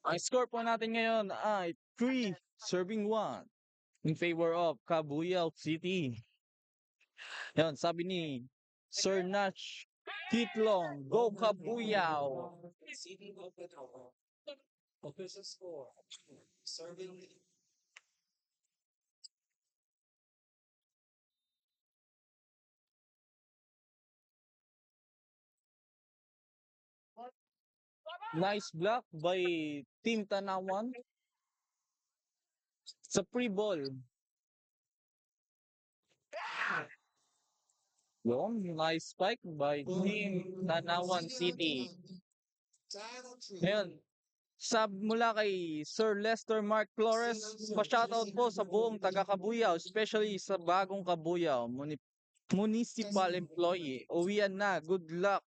Ang score po natin ngayon ay 3-1 in favor of Cabuyao City. Yan, sabi ni Sir Nash Kitlong, go Cabuyao! Nice block by Team Tanawan sa pre-ball. Yung nice spike by Team Tanawan City. Ngayon, sub mula kay Sir Lester Mark Flores, pa-shoutout po sa buong taga Cabuyao, especially sa bagong Cabuyao, municipal employee. Uwian na, good luck.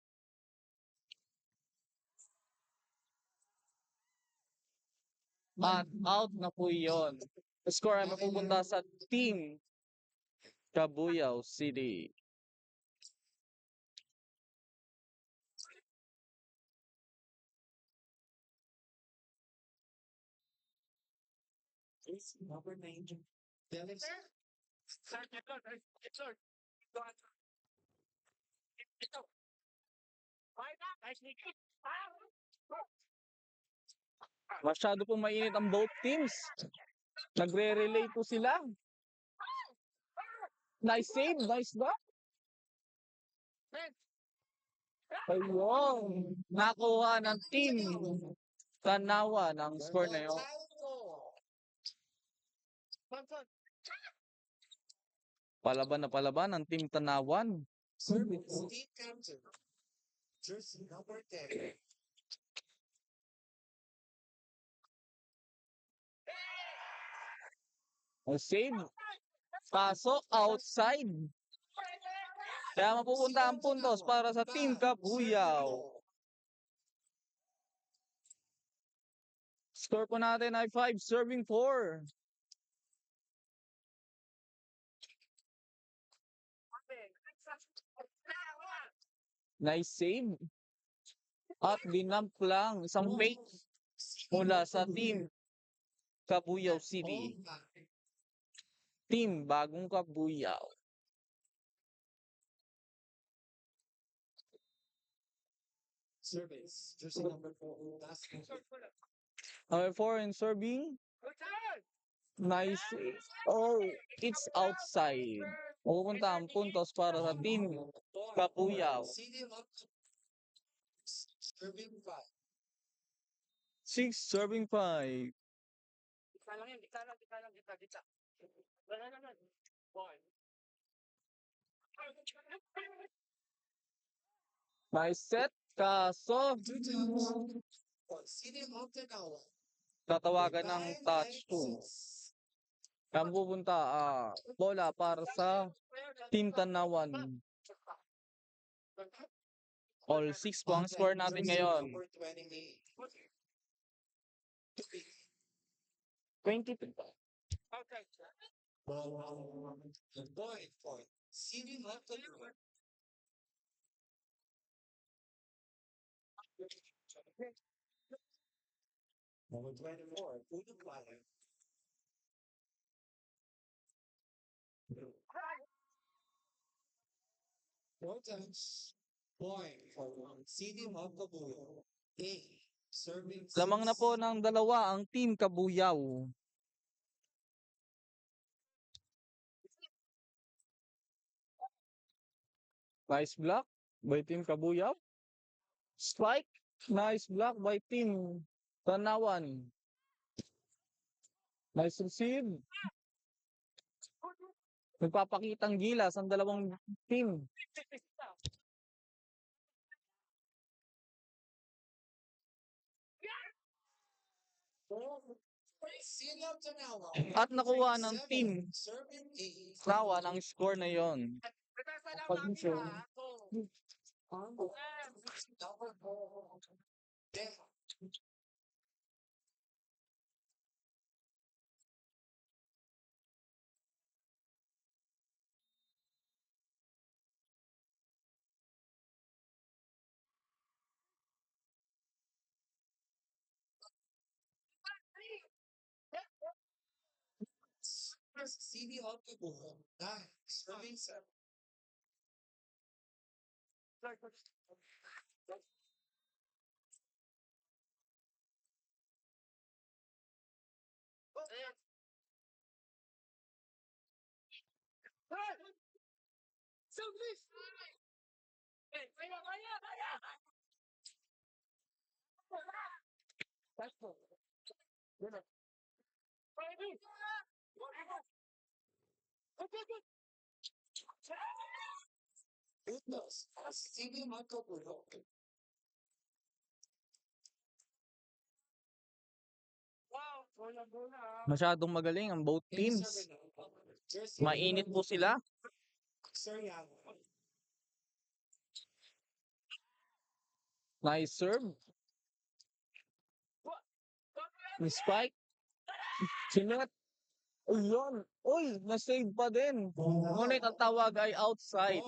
At out na po yun. Score ay mapupunta sa Team Cabuyao City. Masyado pong mainit ang both teams. Nagre-relay po sila. Nice save, nice ba? Ayun, nakuha ng team Tanawa ng score na yun. Palaban ng team Tanawan. Save. Kaso outside. Kaya mapupunta ang puntos para sa Team Cabuyao. Score po natin ay 5-4. Nice save. At dinamp lang isang fake mula sa Team Cabuyao City. Team Bagong Cabuyao. Number 4 in serving. Nice. Oh, it's outside. Pupunta ang puntos para sa Team Cabuyao. 6-5. Nice set. Kaso, tatawagan ng touch 2. Ang pupunta, bola para sa Team Tanawan. All 6 po ang score natin ngayon. 22. Lamang na po ng dalawa ang Team Kabuyaw. Nice block by Team Kabuyaw. Strike. Nice block by Team Tanawan. Nice receive. Nagpapakitang gilas ang dalawang team. At nakuha ng team Tanawan ang score na yon. Masyadong magaling ang both teams. Mainit po sila. Nice serve. Spike. Sinat. Ayun. Uy, na-save pa din. Ngunit ang tawag ay outside.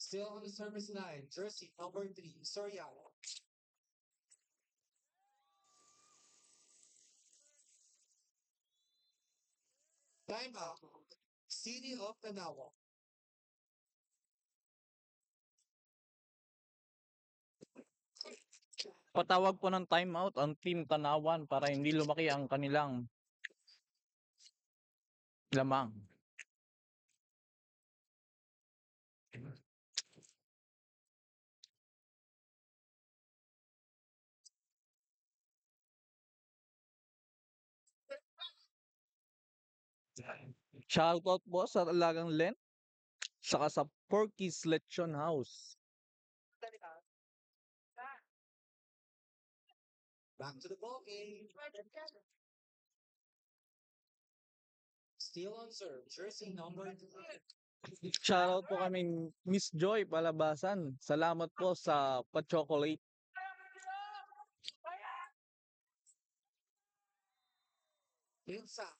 Still on the service line, jersey number 3, Soriano. Timeout. City of Tanawa. Patawag po ng timeout ang Team Tanawan para hindi lumaki ang kanilang lamang. Shoutout po sa Talagang Len, saka sa Porky's Lechon House. Back to the ball game. Still on serve, jersey number 3. Shoutout po kami Miss Joy Palabasan. Salamat po sa pa-chocolate. Inside.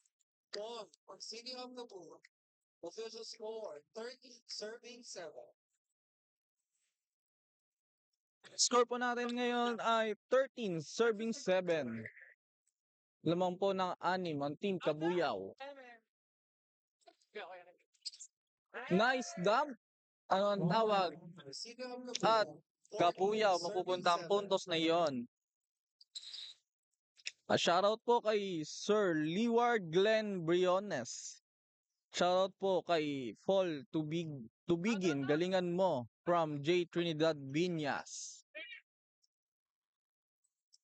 Ball for City of the Bull. Official score 30, serving 7. Score po natin ngayon ay 13, serving 7. Lamang po ng 6 ang Team Kabuyaw. Nice dump. Ano ang tawag? City of the At Bull. Kabuyaw, mapupunta ang puntos na iyon. Shoutout po kay Sir Leeward Glenn Briones. Shoutout po kay Fall Tubigin, galingan mo from J. Trinidad Viñas.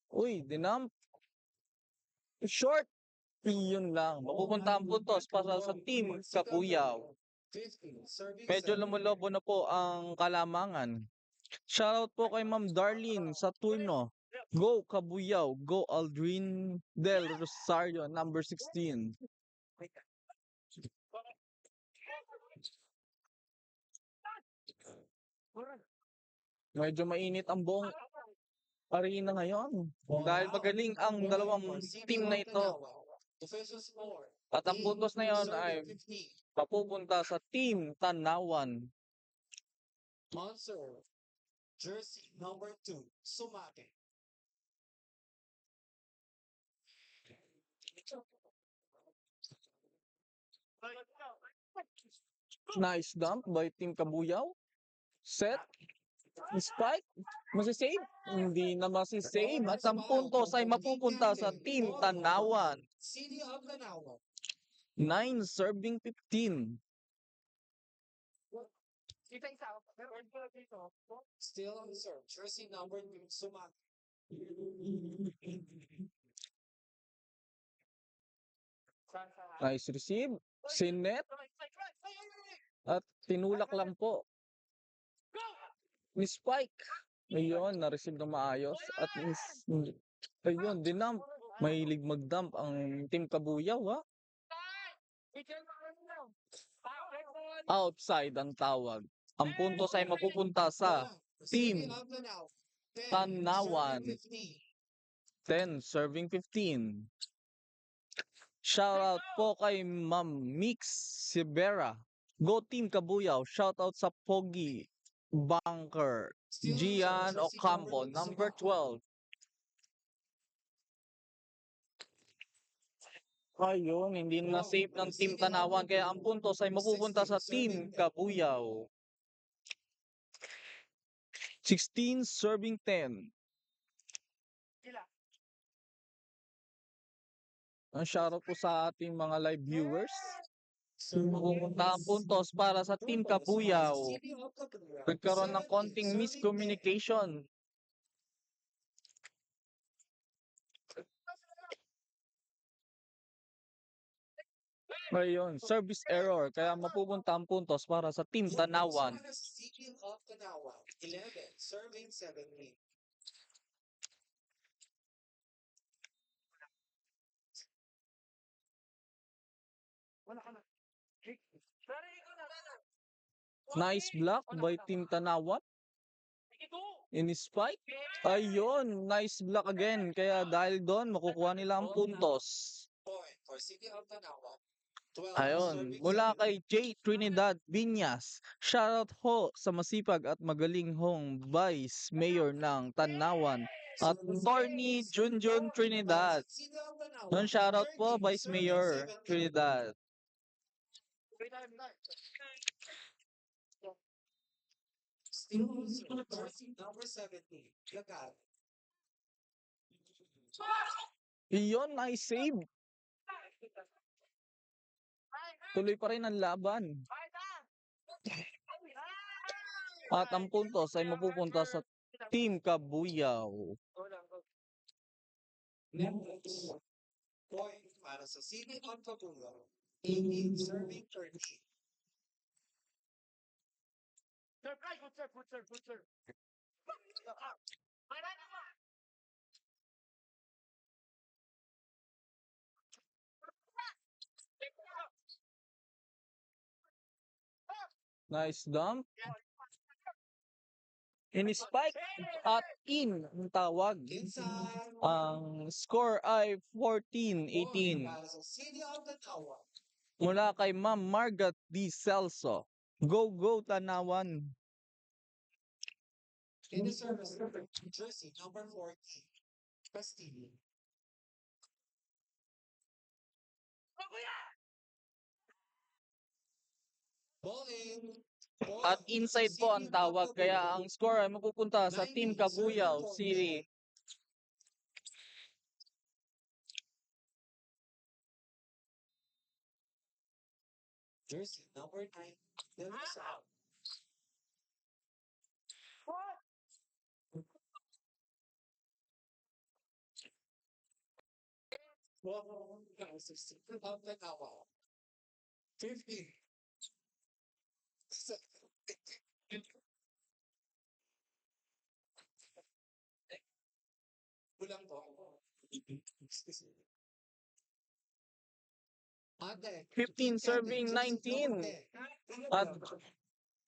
Uy, dinamp. Short. Yun lang. Mapupunta ang puntos para sa Team Kabuyaw. 15, serving Medyo 7. lumulobo na po ang kalamangan. Shoutout po kay Ma'am Darlene Saturno. Go Kabuyaw. Go Aldrin Del Rosario, number 16. Medyo mainit ang buong arena ngayon. Dahil magaling ang dalawang team na ito. Official score. At ang puntos na yon ay Serving 15. papupunta sa Team Tanawan. Monster. Jersey number 2, Sumate. Nice dump by Team Kabuyaw. Set. Spike. Masisave? Hindi na masisave. At ang puntos ay mapupunta sa Team Tanawan. City of Tanawan. 9 serving 15. Still on serve. Jersey number 2, Sumaki. Nice receive. Sinet. At tinulak lang po ni Spike. Ayun, na-receive na maayos. At ayun, dinump. Mahilig mag-dump ang Team Kabuyaw, ha? Outside ang tawag. Ang puntos ay mapupunta sa City Team of Tanawan. Tanawan. 10, 10 serving 15. serving 15. Shoutout po kay Ma'am Mix Sibera. Go Team Kabuyaw. Shoutout sa Pogi Bunker. Still on Gian serve. Jersey Ocampo, number number 12. 2, Ayun, hindi na safe ng Team Tanawan. Kaya ang puntos ay mapupunta sa Team Kabuyaw. 16 serving 10. Ang shoutout po sa ating mga live viewers. Mapupunta ang puntos para sa Team Kabuyaw. Nagkaroon ng konting miscommunication. Ayun, service error. Kaya mapupunta ang puntos para sa Team Tanawan. City of Tanawan. 11, serving 17. Nice block by Team Tanawan. In spike. Ayun, nice block again. Kaya dahil doon, makukuha nila ang puntos. Point for City of Tanawan. 12, Ayun, serving mula 17. kay J. Trinidad Viñas. Shoutout ho sa masipag at magaling hong Vice Mayor ng Tanawan. At Attorney Junjun Trinidad. City of Tanawan. Nun shoutout po 13, Vice serving Mayor 17. Trinidad. Still on serve. Jersey number 17. Lagar. Iyon, nice save. Tuloy pa rin ang laban. At ang puntos ay mapupunta sa Team Kabuyaw. Next. Point para sa City of Kabuyaw. 18, serving 30. Nice dump. In-spike at in ang tawag. Inside. Ang score ay 14-18 Point para sa City of Tanawan. mula kay Ma'am Margaret D. Celso. Go, go, Tanawan. In the service, Jersey number 14. Castillo. Ball in. At inside po ang tawag. Kaya ang score ay mapupunta sa Team Kabuyaw City. Jersey number 9. Delvis out. Well, guys, it's of Tanawan. 50. Kulang po. Ate. 15 serving 19. At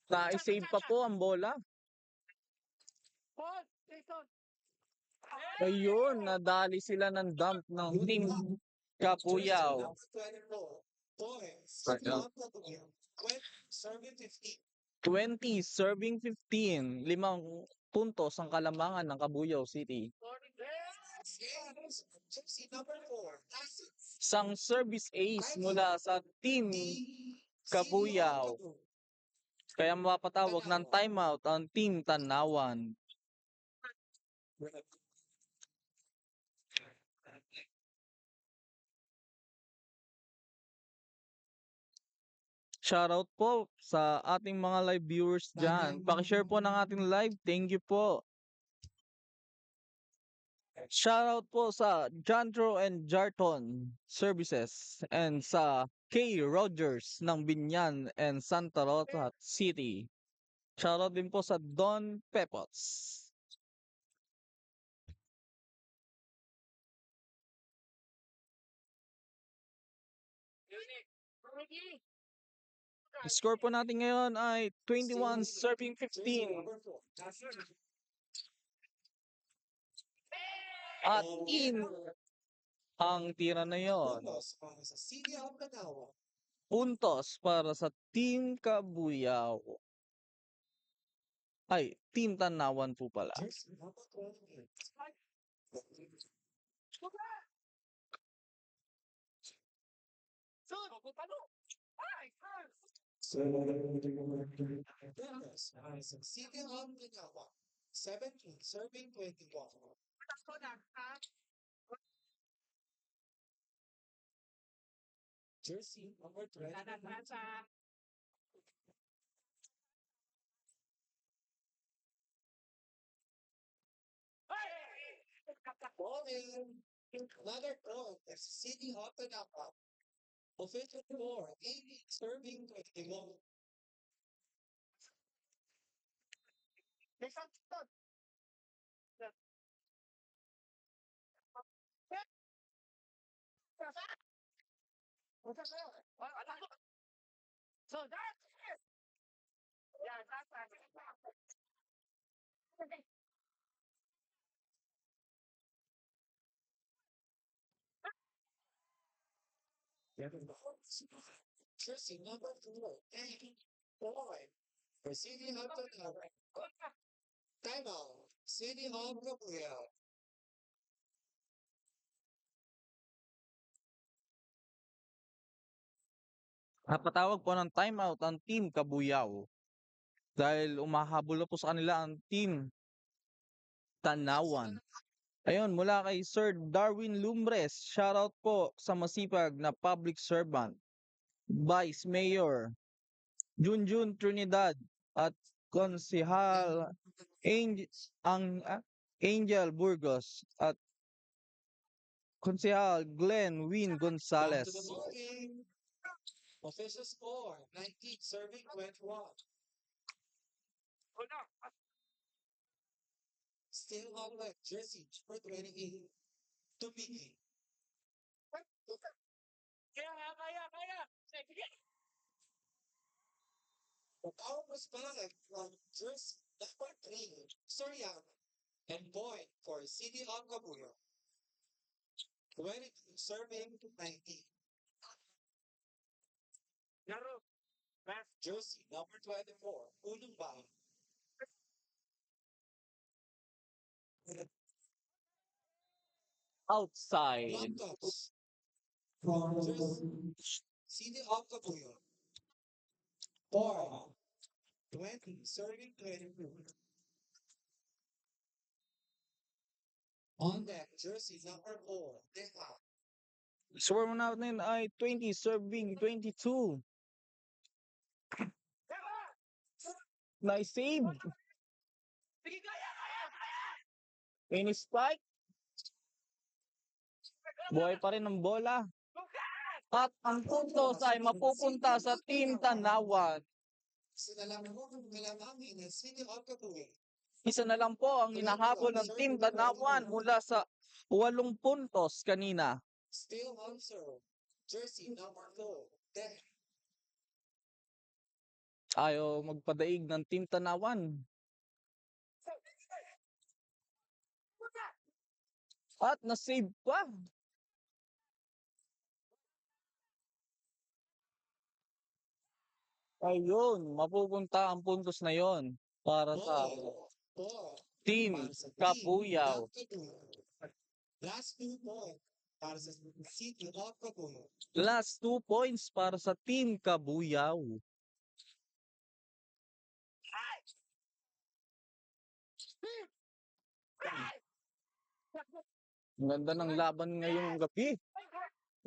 na-save pa po ang bola. Ayun, nadali sila ng dump ng Team Kabuyaw. Points. Right. Serving 15. 20 serving 15. 5 puntos ang kalamangan ng Kabuyaw City. Jersey number 4. Isang service ace mula sa Team Kabuyaw. Kaya mapapatawag ng timeout ang Team Tanawan. Shoutout po sa ating mga live viewers dyan. Pakishare po ng ating live. Thank you po. Shoutout po sa Jandro and Jarton Services and sa K. Rogers ng Binyan and Santa Rosa City. Shoutout din po sa Don Pepots. Score po natin ngayon ay 21 serving 15. At in ang tira na yon. Puntos para sa Team Kabuyaw. Ay, Team Tanawan po pala. City of Manila, 17 serving 21. Jersey number 20. Bowling. Another point. City of Manila. Official score 80 serving 21. Jersey number 4. 5. For City of Manila. Timeout. City of Manila. Napatawag po ng timeout ang Team Kabuyaw. Dahil umahabol na po sa kanila ang Team Tanawan. Ayun, mula kay Sir Darwin Lumbres, shoutout po sa masipag na public servant, Vice Mayor, Junjun Trinidad, at Konsehal Angel Burgos, at Konsehal Glenn Win Gonzalez. Back to the ballgame. Official score 19 serving 21. Still on left. Jersey number 28. To begin. The power was back from Jersey number 3. Soriano. And point for City of Gabuyo. 22 serving 19. Jersey number 24. Ulumba. Outside. Block touch. From Jersey. City of Gabuyo. 4. 20 serving 22. On deck, Jersey number 4. Deha. Score mo natin ay 20 serving 22. Nice save. Mini spike. Buhay pa rin ang bola. At ang puntos ay mapupunta sa Team Tanawan. Sinalaman mo kung kalamangin ng City of Gabuyo. Isa na lang po ang hinahabol ng Team Tanawan mula sa 8 puntos kanina. Still on serve. Jersey number 4. Deha. Ayaw magpadaig ng Team Tanawan. At na-save pa. Ayun, mapupunta ang puntos na yon para sa 4. Team Para sa Kabuyaw. Team of Gabuyo. Last 2 points para sa City of Gabuyo. Last 2 points para sa Team Kabuyaw. Ang ganda ng laban ngayong gabi.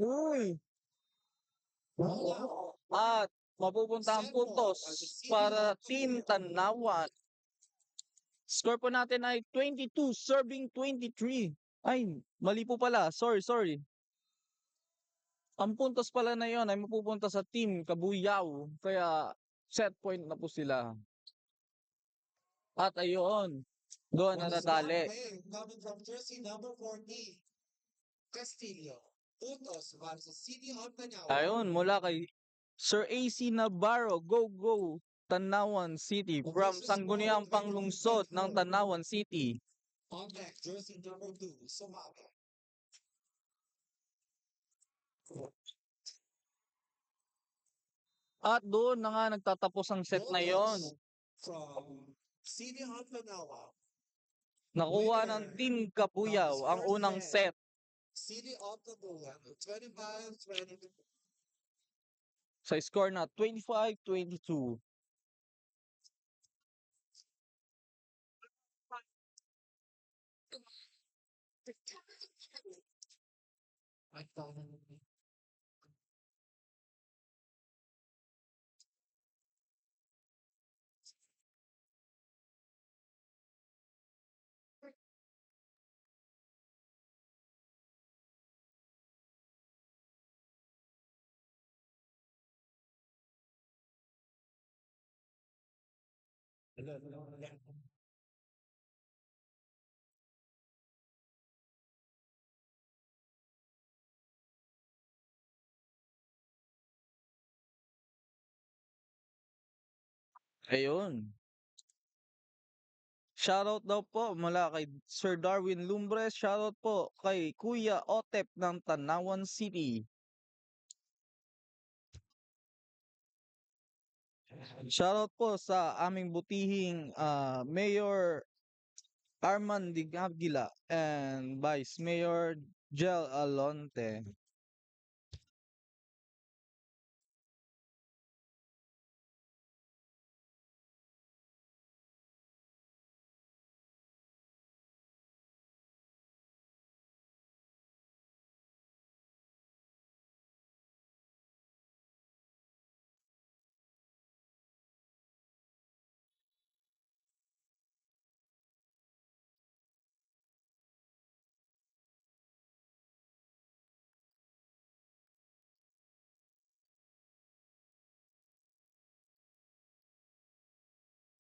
Uy! Wow. At mapupunta ang puntos para Team Tanawan. Score po natin ay 22 serving 23. Ay, mali po pala. Sorry. Ang puntos pala na yon ay mapupunta sa Team Kabuyaw. Kaya set point na po sila. At ayun, doon na What is nadali. coming from jersey number 40, Castillo. Puntos para sa City of Manila. Ayun, mula kay Sir AC Navarro. Go! Tanawan City. From Sangguniang Panglungsod ng Tanawan City. On deck, jersey number 2, Sumabe. At doon na nga nagtatapos ang set na yon. From City of Manila. Nakuha ng Team Kabuyaw ang unang set. City of Manila, 25-22. Sa score na 25-22. Ayun. Shoutout daw po mula kay Sir Darwin Lumbres. Shoutout po kay Kuya Otep ng Tanawan City. Shoutout po sa aming butihing Mayor Arman Digagila and Vice Mayor Jel Alonte.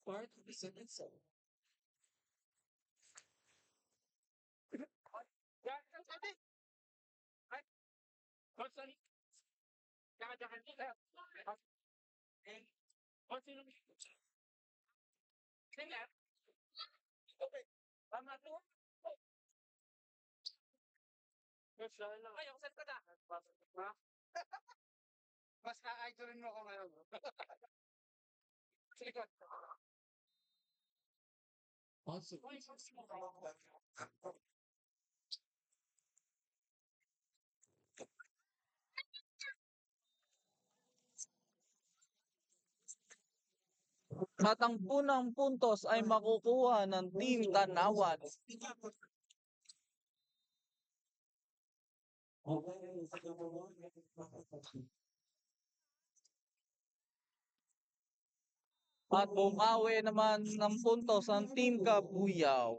Part of the sentence. Mas ka-idolin mo ko ngayon. Also, At ang unang puntos ay makukuha ng Team Tanawan. At bumawi naman ng puntos ang Team Kabuyaw.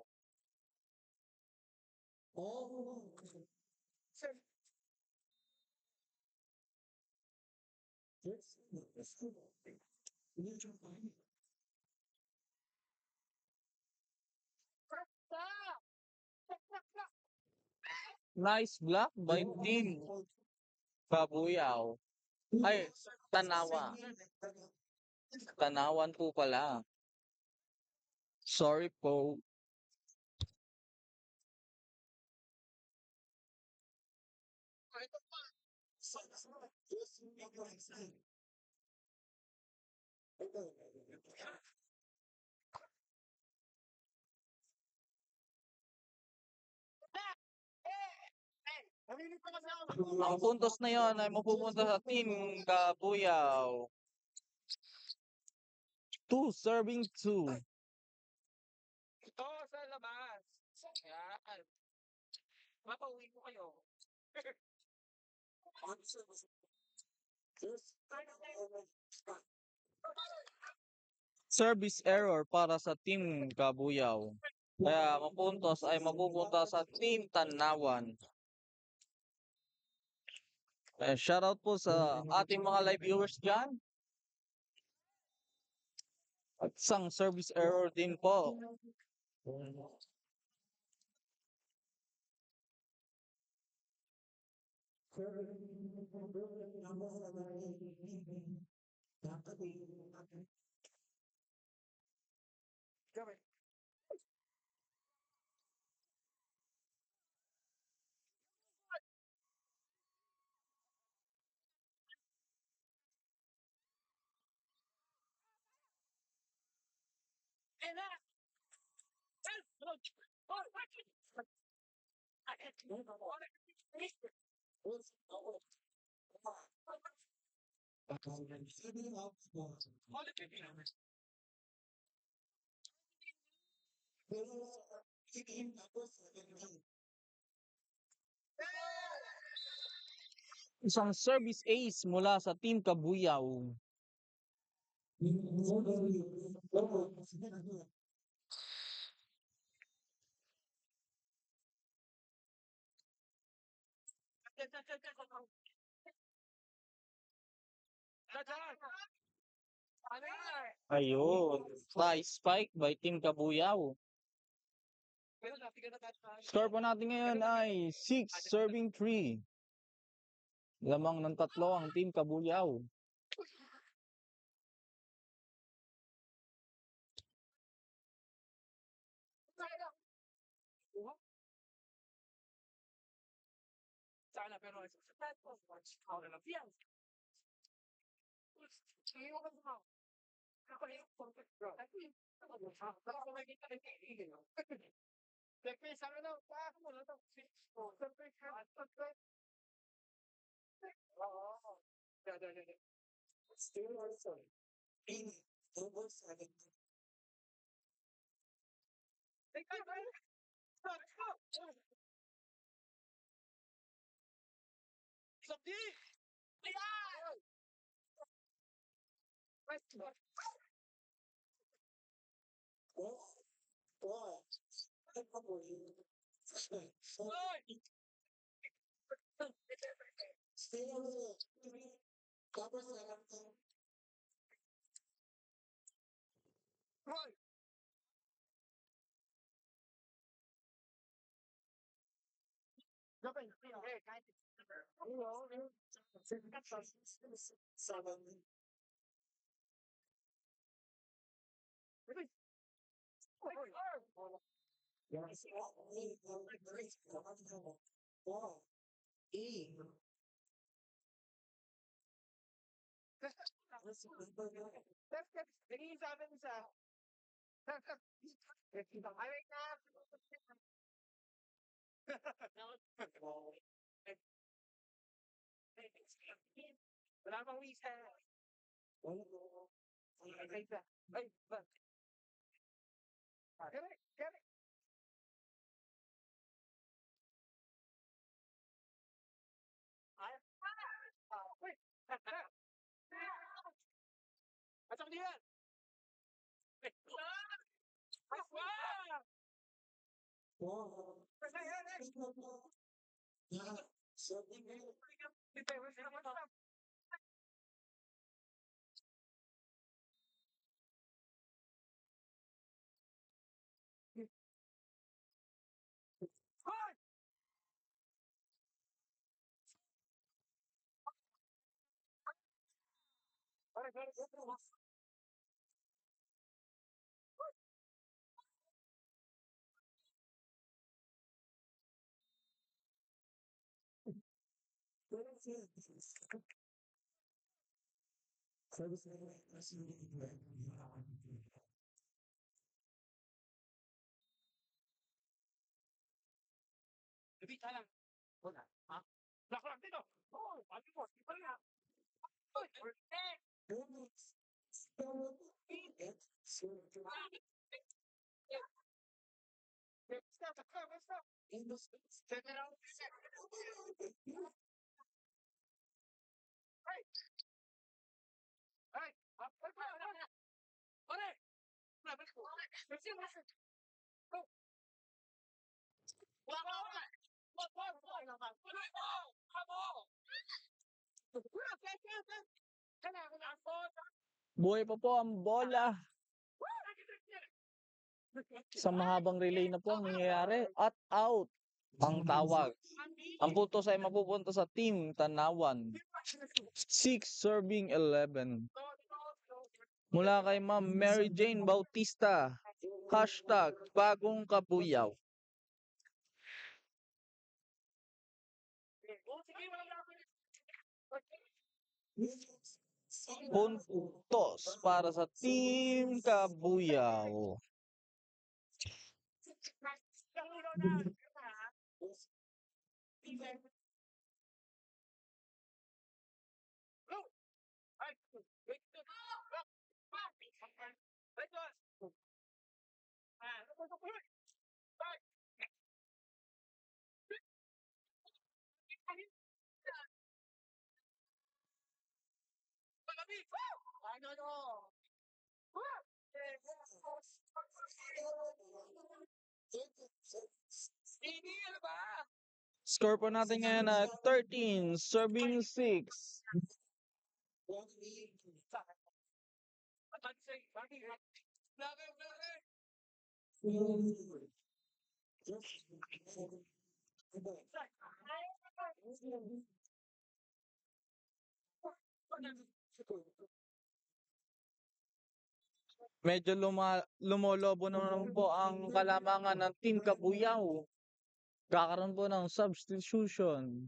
Nice block by Team Kabuyaw. Ay, Tanawa. Tanawan po pala. Sorry po. Ang puntos na yon ay mapupunta sa Team Kabuyaw. 2 serving 2. Ito sa labas. Yan. Mapauwi ko kayo. Service error para sa Team Kabuyaw. Kaya mapuntos ay mapupunta sa Team Tanawan. Shoutout po sa ating mga live viewers dyan. At isang service error din po. Isang service ace mula sa Team Kabuyaw. Ayun. Nice spike by Team Kabuyaw. Score po natin ngayon ay 6 serving 3. Lamang ng 3 ang Team Kabuyaw. Sana pero wala pang visa. Correct. Wait. Asam dia? Lebih sayang. Hah? Lah kalau dito. Oh, pagi mo. Di pa rin. Buhay pa po ang bola. Sa mahabang relay na po ang nangyayari. At out ang tawag. Ang puntos ay mapupunta sa team Tanawan. 6 serving 11. Mula kay Ma'am Mary Jane Bautista. Hashtag bagong kabuyaw. Puntos para sa team Kabuyaw. Score po natin ngayon na 13 serving 6. Medyo lumolobo naman po ang kalamangan ng team Kabuyaw. Kakaroon po ng substitution.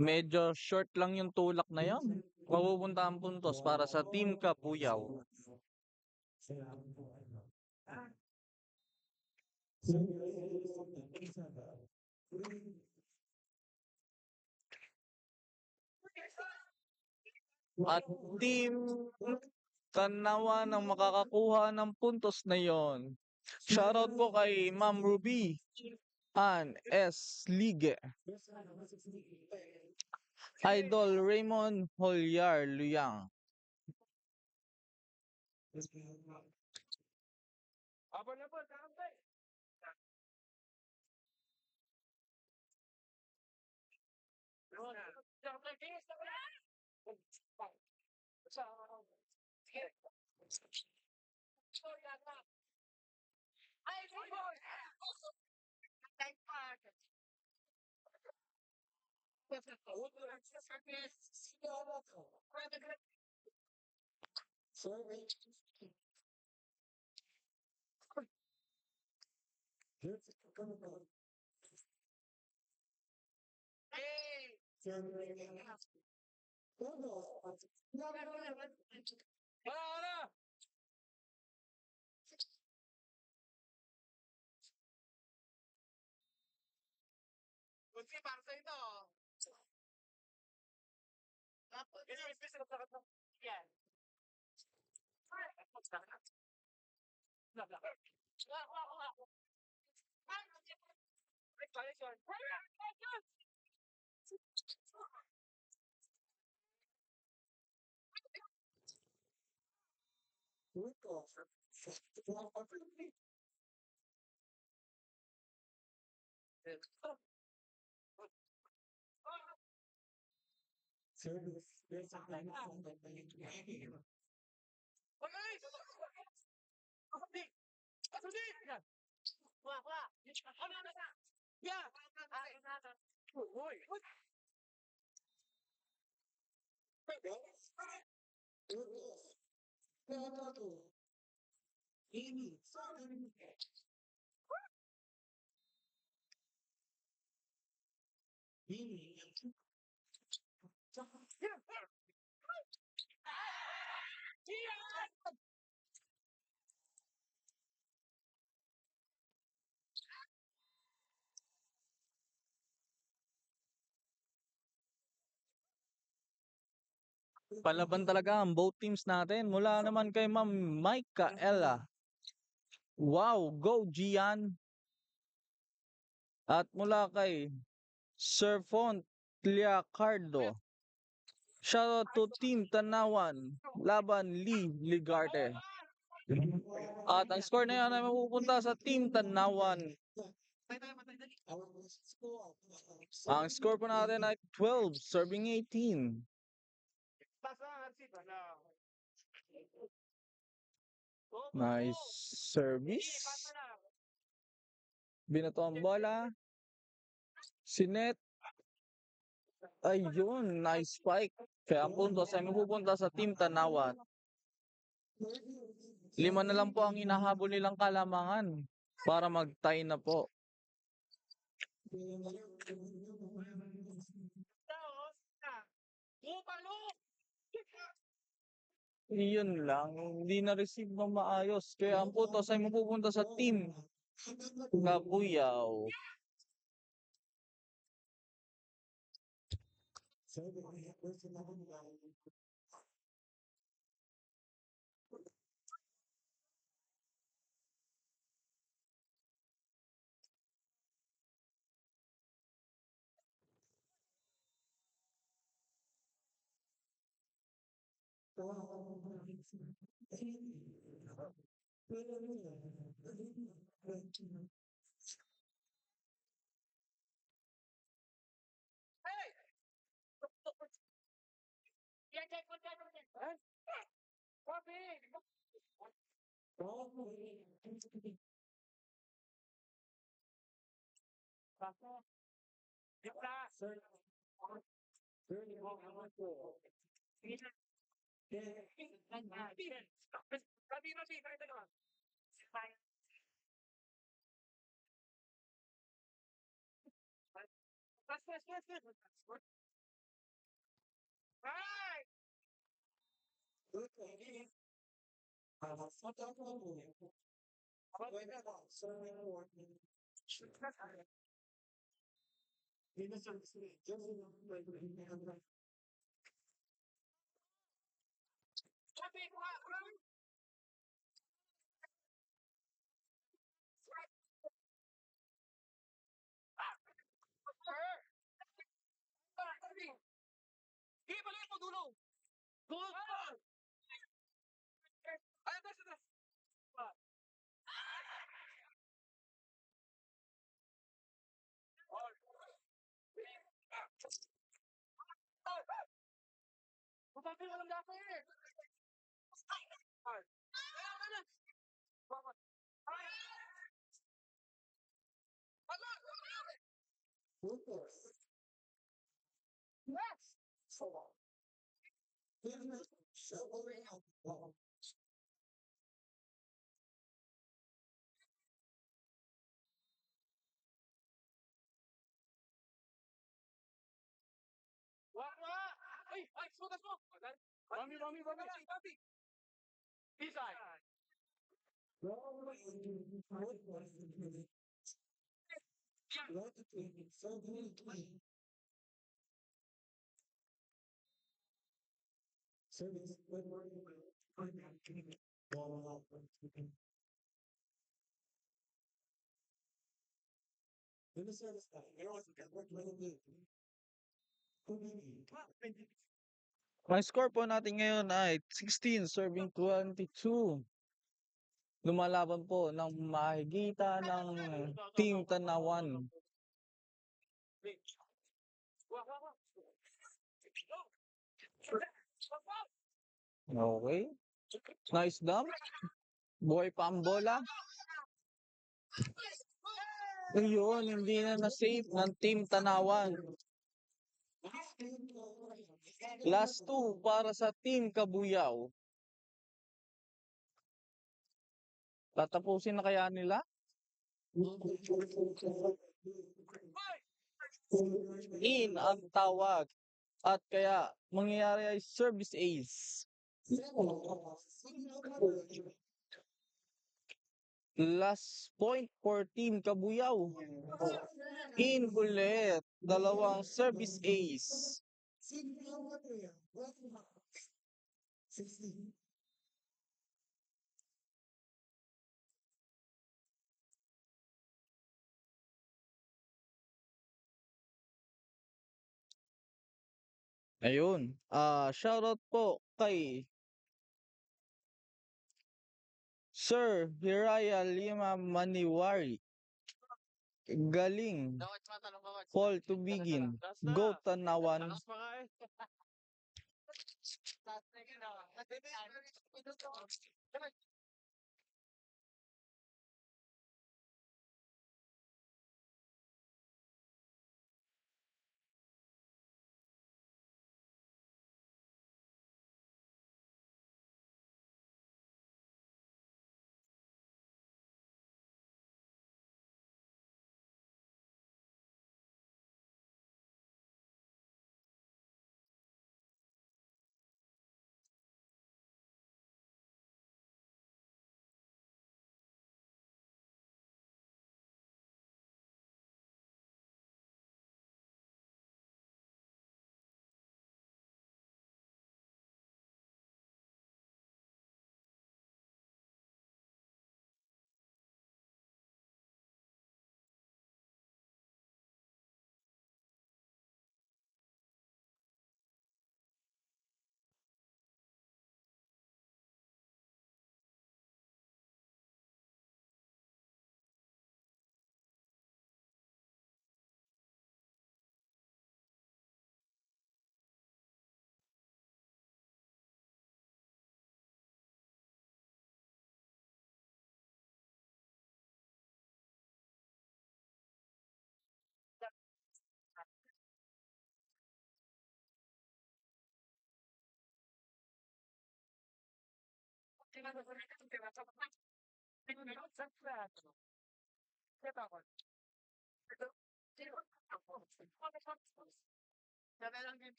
Medyo short lang yung tulak na yon. Mapupunta ang puntos para sa team Kabuyaw. At team Tanawan ang makakakuha ng puntos na yon. Shoutout po kay Ma'am Ruby Ann S. Lige. Idol Raymond Holyar Luyang. Palaban talaga ang both teams natin. Mula naman kay Ma'am Micaela. Wow, go Gian. At mula kay Sir Font Liacardo. Shoutout to Team Tanawan. Laban Lee Ligarte. At ang score na yan ay mapupunta sa Team Tanawan. Ang score po natin ay 12, serving 18. Nice service. Binato ang bola. Sinet. Ayun, nice spike. Kaya ang puntos ay mapupunta sa Team Tanawan. 5 na lang po ang hinahabol nilang kalamangan para mag-tie na po. Iyon lang, hindi na-receive ng maayos. Kaya ang puntos ay mapupunta sa Team Kabuyaw. Ang score po natin ngayon ay 16 serving 22. Lumalaban po ng mahigita ng Team Tanawan. Okay. Nice dump. Buhay pa ang bola. Ayun, hindi na na-save ng Team Tanawan. Last 2 para sa Team Kabuyaw. Tatapusin na kaya nila? In ang tawag. At kaya mangyayari ay service ace. Last point for Team Kabuyaw. In ulit. Dalawang service ace. Ayun. Shoutout po kay Sir Hiraya Lima Maniwari. Galing. Paul to begin. Go Tanawan.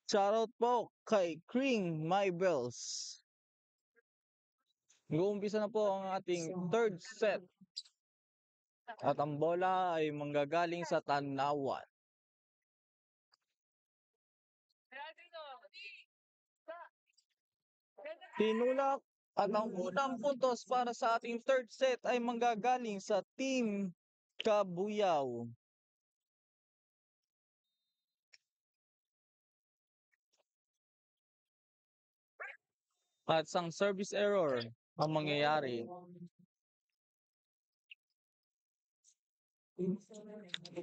Shoutout po kay Kring My Bells. Mag-uumpisa na po ang ating third set. At ang bola ay manggagaling sa Tanawan. Tinulak at ang unang puntos para sa ating third set ay manggagaling sa Team Kabuyaw. At isang service error ang mangyayari.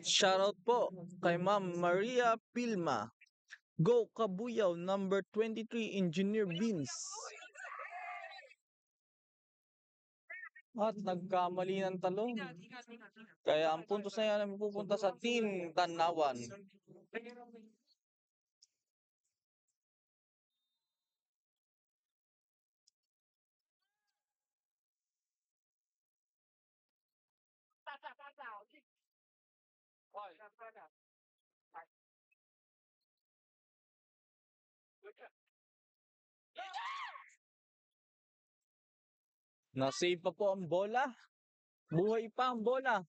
Shoutout po kay Ma'am Maria Pilma. Go Kabuyaw number 23 Engineer Beans. At nagkamali ng talong. Kaya ang puntos na yan ay pupunta sa Team Tanawan. Na-save pa po ang bola. Buhay pa ang bola.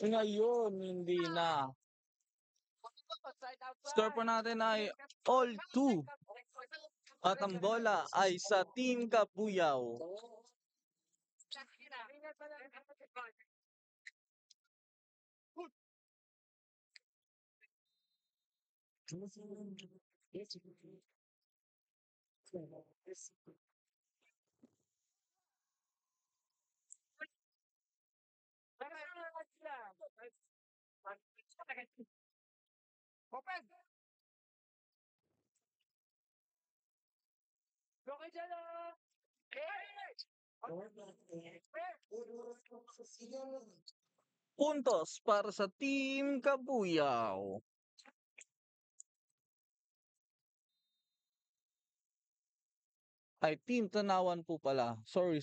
Ngayon, hindi na. Score po natin ay all 2. At ang bola ay sa Team Kabuyaw. Puntos para sa Team Kabuyaw. Ay, Team Tanawan po pala. Sorry.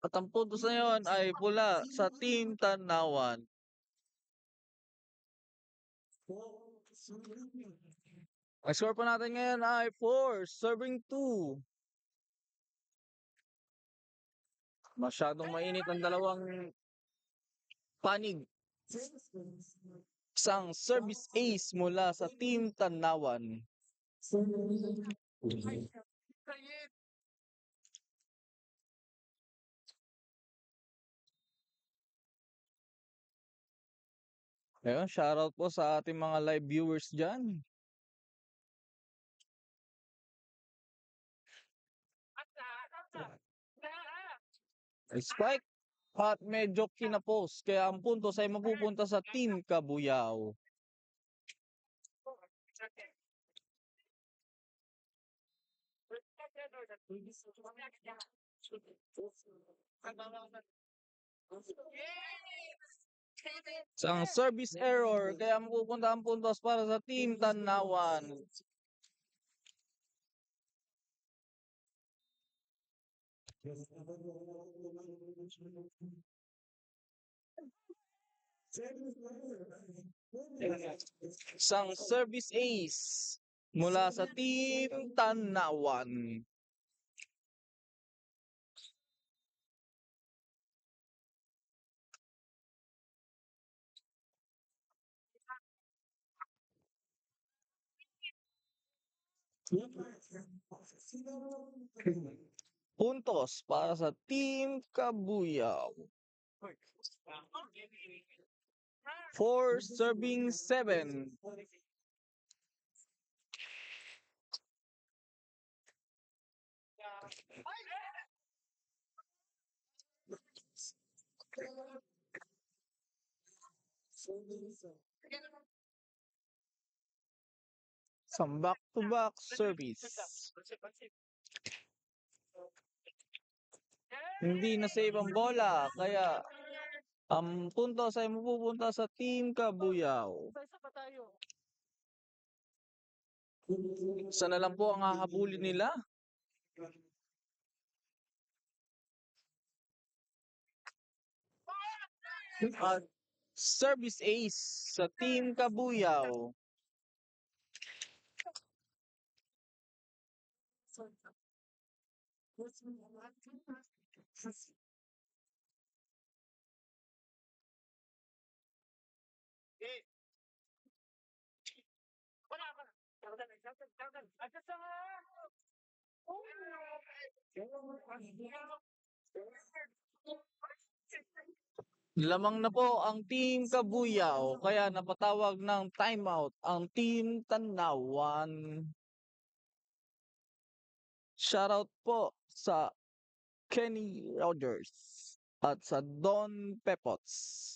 At ang puntos na yun ay mula sa Team Tanawan. Ang score po natin ngayon ay 4, serving 2. Masyadong mainit ang dalawang panig. Isang service ace mula sa Team Tanawan. Ayun, shoutout po sa ating mga live viewers dyan. Spike at medyo kinapos. Kaya ang puntos ay mapupunta sa Team Kabuyaw. Isang service error. Kaya mapupunta ang puntos para sa Team Tanawan. Isang service ace mula sa Team Tanawan. Puntos para sa Team Kabuyaw. 4 serving 7. Some back-to-back service. Hindi na save ang bola, kaya ang puntos ay mapupunta sa Team Kabuyaw. Sana lang po ang hahabulin nila. At service ace sa Team Kabuyaw. Lamang na po ang Team Kabuyaw, kaya napatawag ng timeout ang Team Tanawan. Shoutout po sa Kenny Rogers at sa Don Pepots.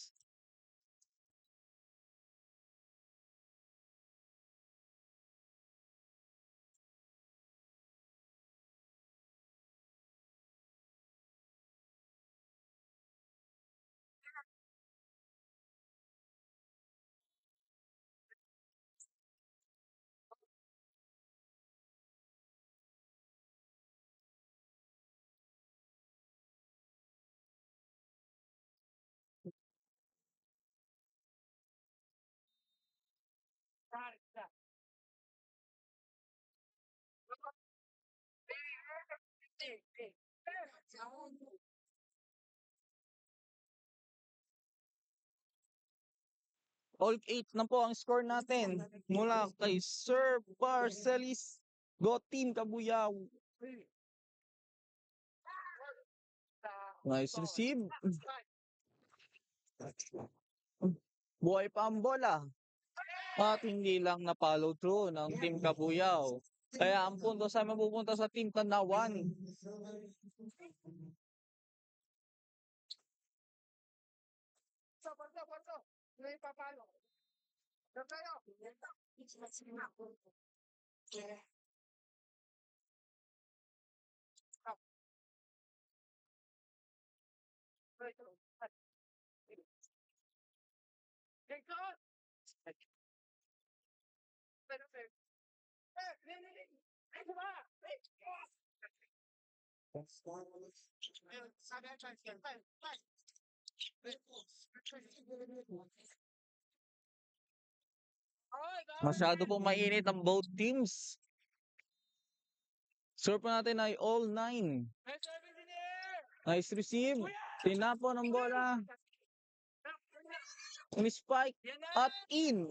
All 8 na po ang score natin mula kay Sir Barcelis. Go Team Kabuyaw. Nice receive. Buhay pa ang bola. At hindi lang na-follow through ng Team Kabuyaw. Kaya ang puntos ay mapupunta sa Team Tanawan. Masyado pong mainit ang both teams. Score po natin ay all 9. Nice receive. Tinapon ang bola. Spike at in.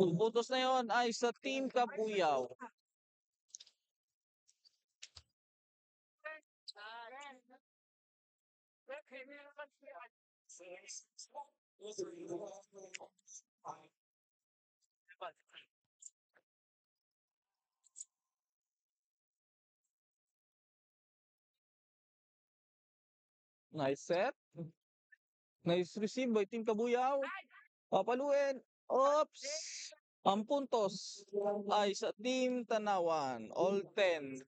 Utos na yon ay sa Team Kabuyaw. Nice set. Nice receive by Team Kabuyaw. Papaluin. Oops. Ang puntos ay sa Team Tanawan. All 10.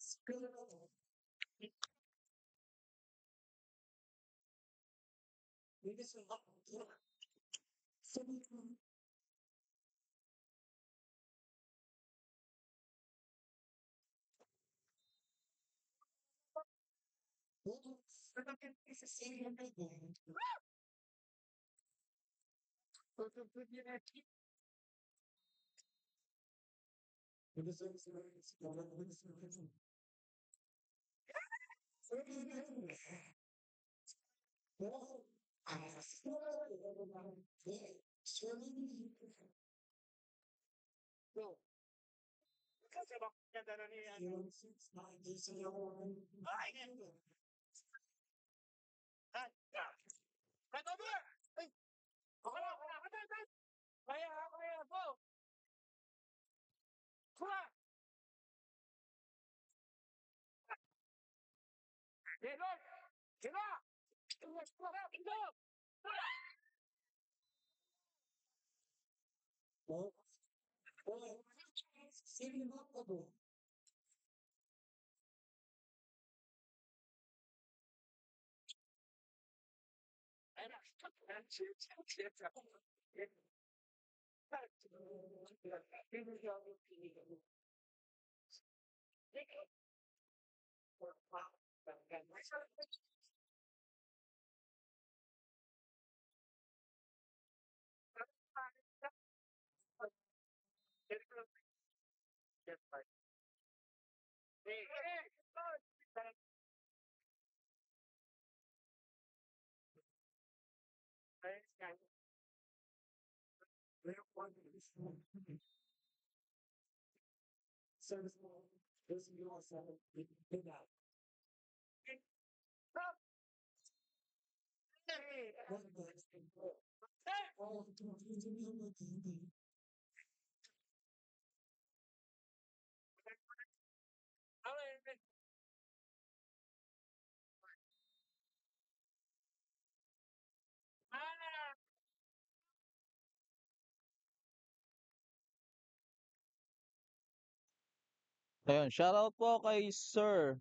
Ayun, shoutout po kay Sir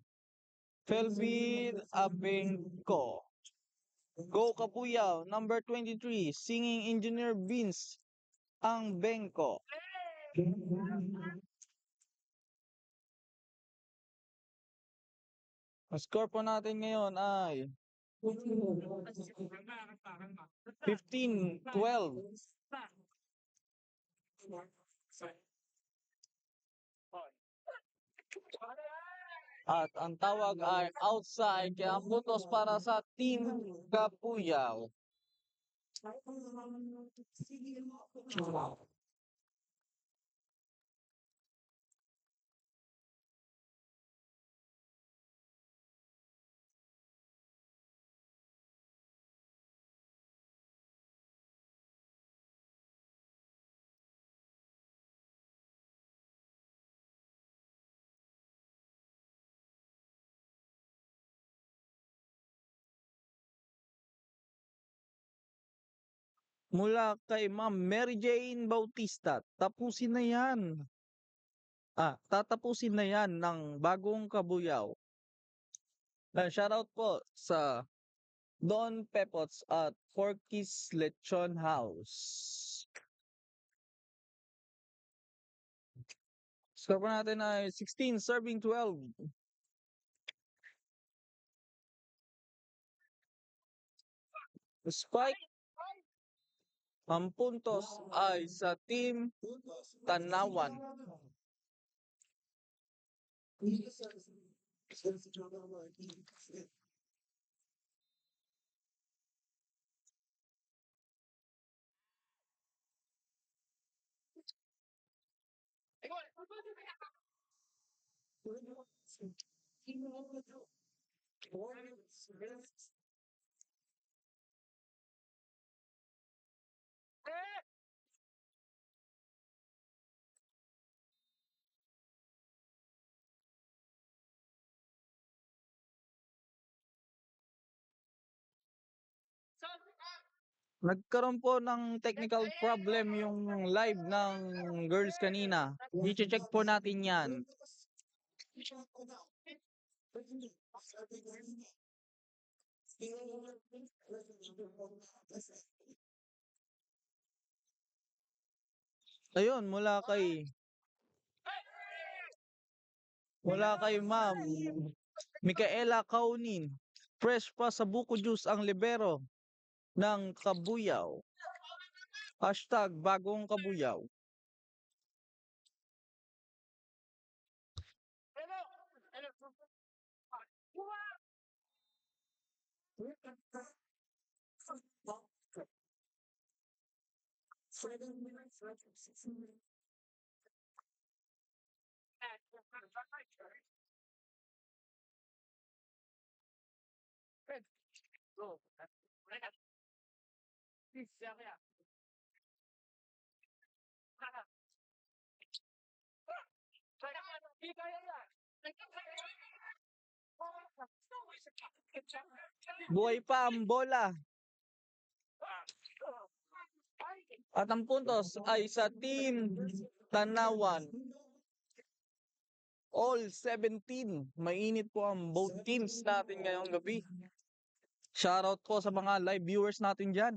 Felvin Abengco. Go Kapuyaw, number 23, Singing Engineer Vince ang Bengco. Ang score po natin ngayon ay 15-12. At ang tawag ay outside, kaya ang putos para sa Team Kapuyaw. mula kay Ma'am Mary Jane Bautista. Tapusin na yan. Tatapusin na yan ng Bagong Kabuyaw. Shoutout po sa Don Pepots at Forky's Lechon House. Score po natin ay 16 serving 12. Spike, ang puntos ay sa Team Tanawan. Nagkaroon po ng technical problem yung live ng girls kanina. I-check po natin yan. Ayun, mula kay Ma'am Micaela Kaunin. Fresh pa sa buko juice ang libero ng Kabuyaw. Hashtag Bagong Kabuyaw. Buhay pa ang bola. At ang puntos ay sa Team Tanawan. All 17. Mainit po ang both teams natin ngayong gabi. Shoutout po sa mga live viewers natin dyan.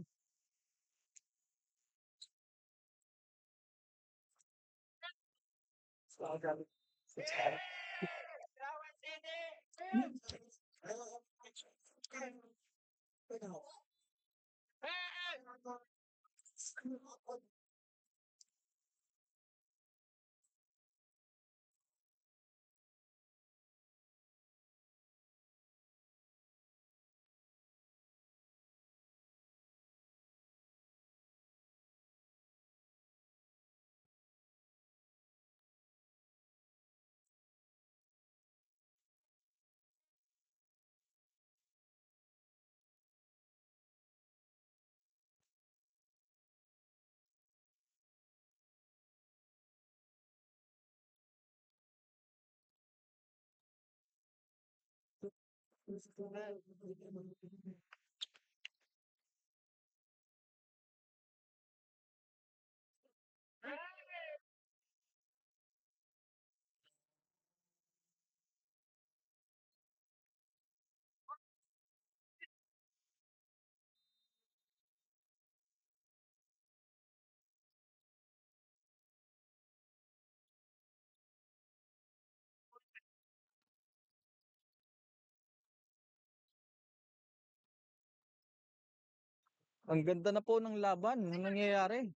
Ang ganda na po ng laban. Ang nangyayari.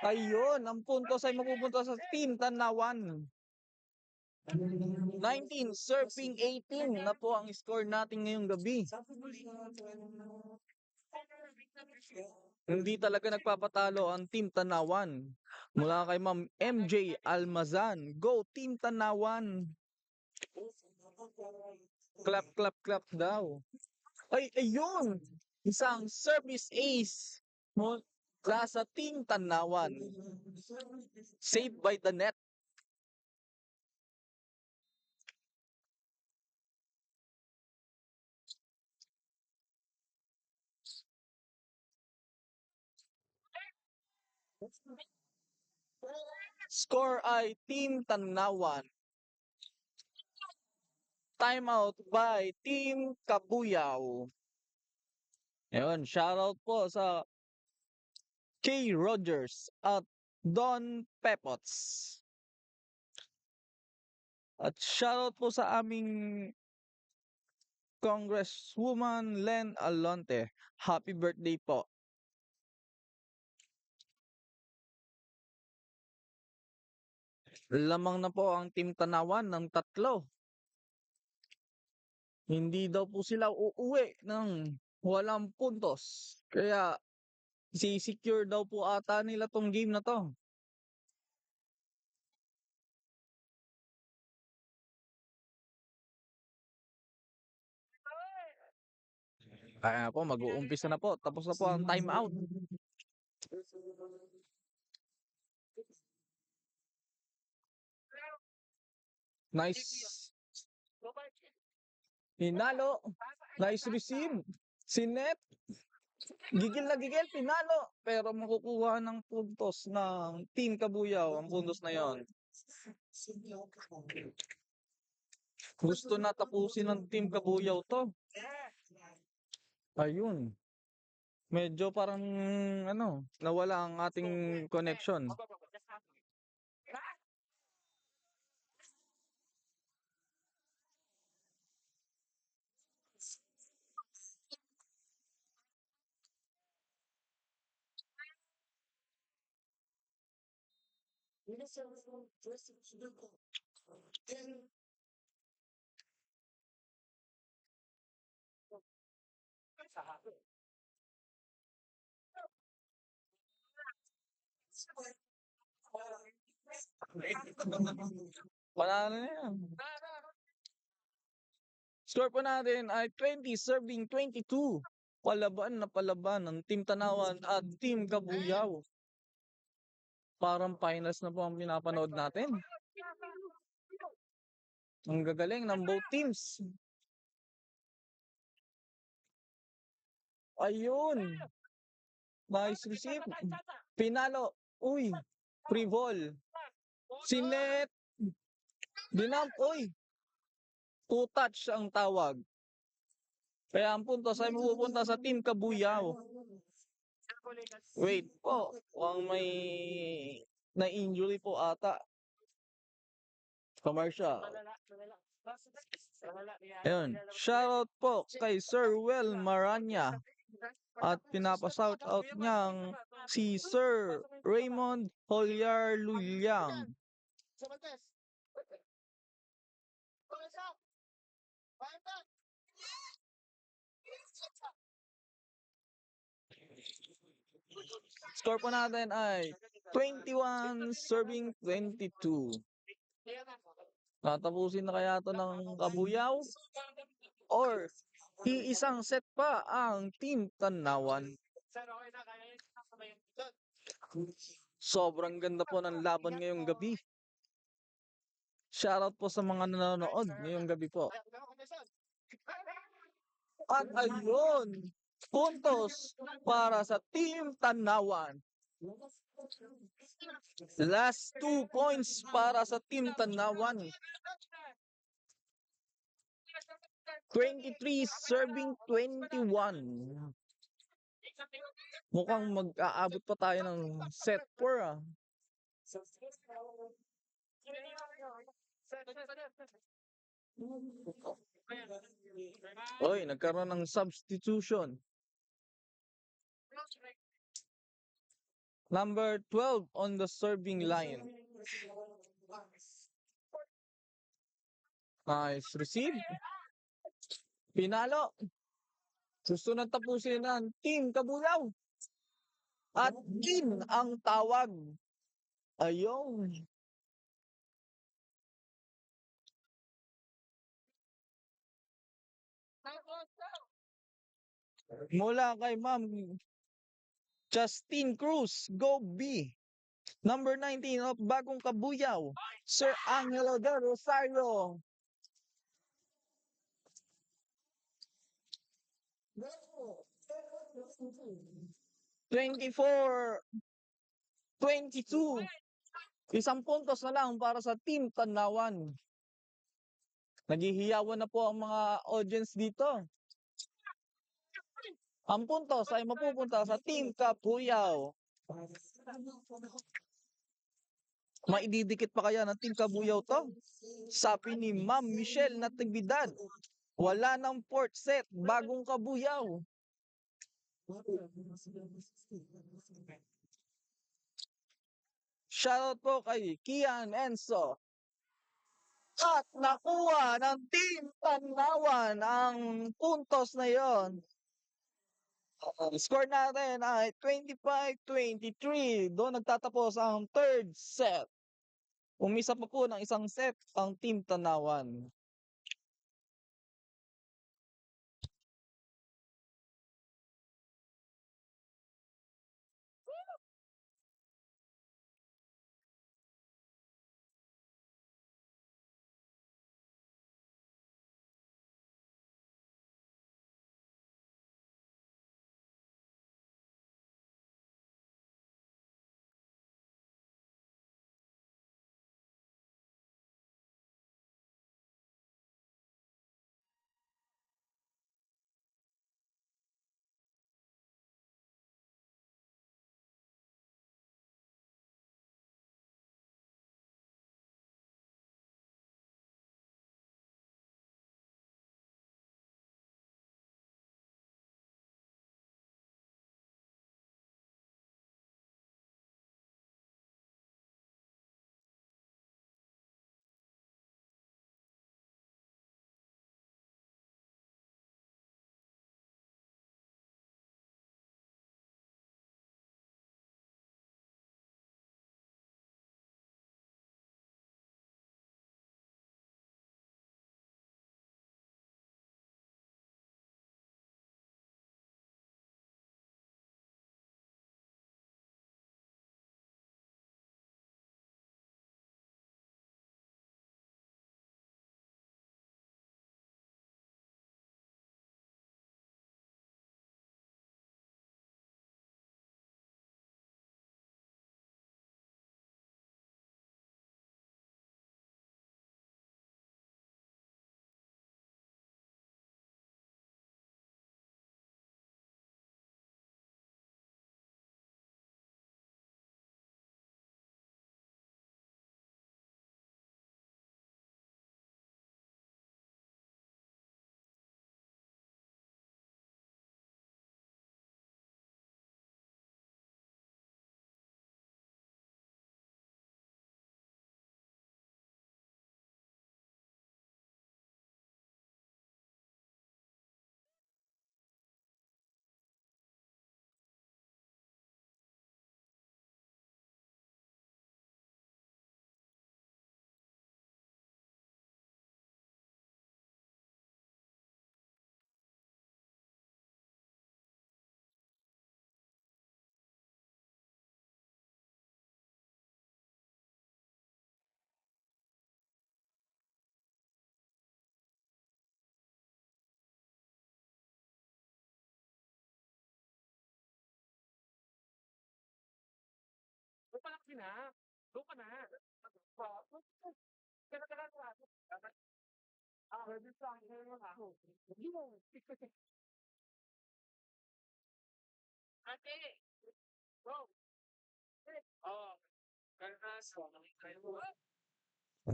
Ayun, ang puntos ay mapupunta sa Team Tanawan. 19 serving 18 na po ang score natin ngayong gabi. Hindi talaga nagpapatalo ang Team Tanawan. Mula kay Ma'am MJ Almazan. Go Team Tanawan. Clap, clap, clap daw. Ay, ayun! Isang service ace mula sa Team Tanawan. Saved by the net. Score ay Team Tanawan. Timeout by Team Kabuyaw. Ayun, shoutout po sa K. Rogers at Don Pepots. At shoutout po sa aming Congresswoman Len Alonte. Happy birthday po. Lamang na po ang Team Tanawan ng 3. Hindi daw po sila uuwi ng walang puntos. Kaya si-secure daw po ata nila tong game na 'to. Kaya po mag-uumpisa na po, tapos na po ang timeout. Nice. Pinalo. Nice receive. Si Net, gigil na gigil, pinalo. Pero makukuha ng puntos ng Team Kabuyaw ang puntos na yon. Gusto na tapusin ng Team Kabuyaw to. Ayun. Medyo parang nawala ang ating connection. Panalo na yan. Score po natin ay 20-22. Palaban na palaban ng Team Tanawan at Team Kabuyaw. Parang finals na po ang pinapanood natin. Ang gagaling ng both teams. Ayun. Nice receive. Pinalo. Uy. Free ball. Sinet. Dinamp. Uy. 2 touch ang tawag. Kaya ang puntos ay mapupunta sa Team Kabuyaw. Wait po. Mukhang may na-injury po ata. Commercial. Ayun. Shoutout po kay Sir Well Maranya. At pinapa-shout out niyang si Sir Raymond Holyar Lulyang. Score po natin ay 21-22. Tatapusin na kaya to ng Kabuyaw? Or iisang set pa ang Team Tanawan? Sobrang ganda po ng laban ngayong gabi. Shoutout po sa mga nanonood ngayong gabi po. At ayun, puntos para sa Team Tanawan. Last 2 points para sa Team Tanawan. 23-21. Mukhang mag-aabot pa tayo ng set 4 ah. Oy, nagkaroon ng substitution. Number 12 on the serving line. Nice receive. Pinalo. Gusto na tapusin ng Team Kabuyaw. At Kin ang tawag. Ayun. Mula kay Ma'am Justine Cruz, Go B. Number 19 of Bagong Kabuyaw, Sir Angelo de Rosario. 22. Isang puntos na lang para sa Team Tanawan. Naghihiyawan na po ang mga audience dito. Ang puntos ay mapupunta sa Team Kabuyaw. Maididikit pa kaya ng Team Kabuyaw to? Sabi ni Ma'am Michelle Natividad, wala ng fourth set, bagong Kabuyaw. Shoutout po kay Kian Enzo. At nakuha ng Team Tanawan ang puntos na yon. Score natin ay 25-23. Doon nagtatapos ang third set. Umisa pa po ng isang set ang Team Tanawan.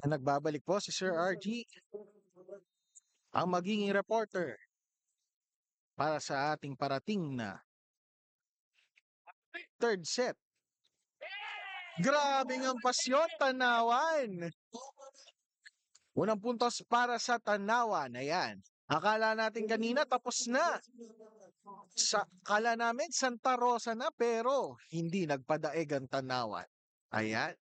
Nagbabalik po si Sir RG, ang magiging reporter para sa ating parating na third set. Grabing ang pasyon, Tanawan! Unang puntos para sa Tanawan. Ayan. Akala natin kanina tapos na. Akala namin Santa Rosa na pero hindi nagpadaig ang Tanawan. Ayan.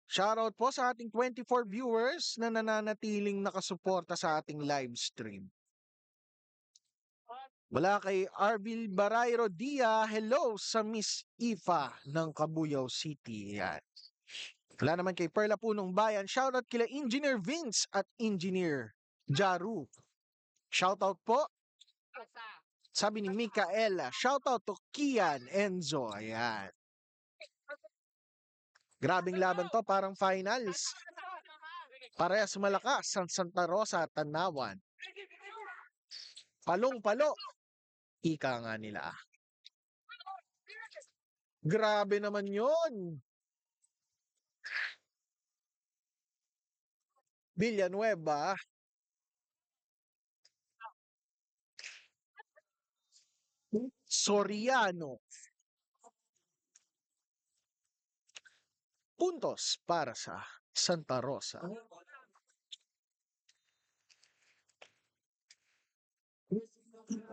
Shoutout po sa ating 24 viewers na nananatiling nakasuporta sa ating live stream. Wala kay Arvil Barayro Dia, hello sa Miss Ifa ng Cabuyao City. Yan. Wala naman kay Perla Punong Bayan, shoutout kila Engineer Vince at Engineer Jaru. Shoutout po. Sabi ni Micaela, shoutout to Kian Enzo. Ayan. Grabing laban to, parang finals. Parehas malakas ang Santa Rosa at Tanawan. Palong-palo. Ika nga nila. Grabe naman yun. Villanueva. Soriano. Puntos para sa Santa Rosa.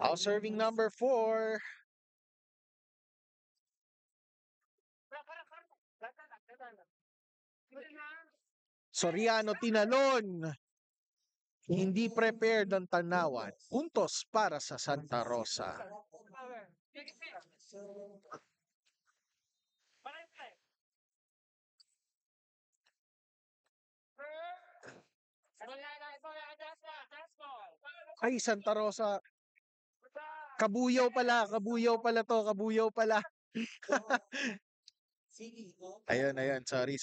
Our serving number 4. Soriano tinalon. Hindi prepared ang Tanawan. Puntos para sa Santa Rosa. Ay, Santa Rosa. Kabuyaw pala to, kabuyaw pala. Ayun, sorry.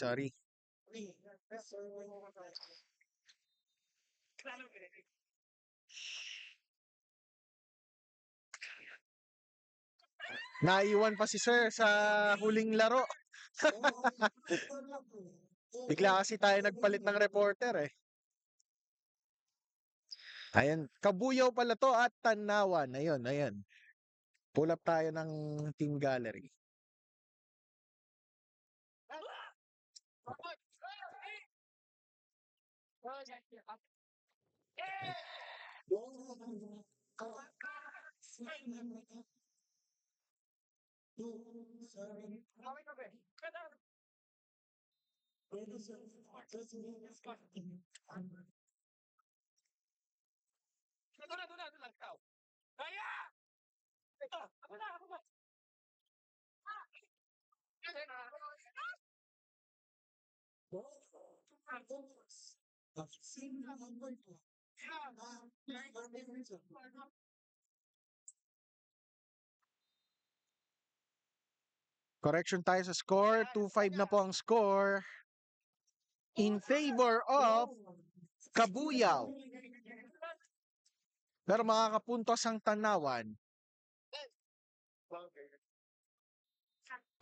Naiwan pa si Sir sa huling laro. Bigla kasi tayo nagpalit ng reporter eh. Ayan, Kabuyaw pala to at Tanawan. Ayun. Pull up tayo ng team gallery. Correction tayo sa score. 2-5 na po ang score. In favor of Kabuyaw. Pero makakapuntos ang Tanawan.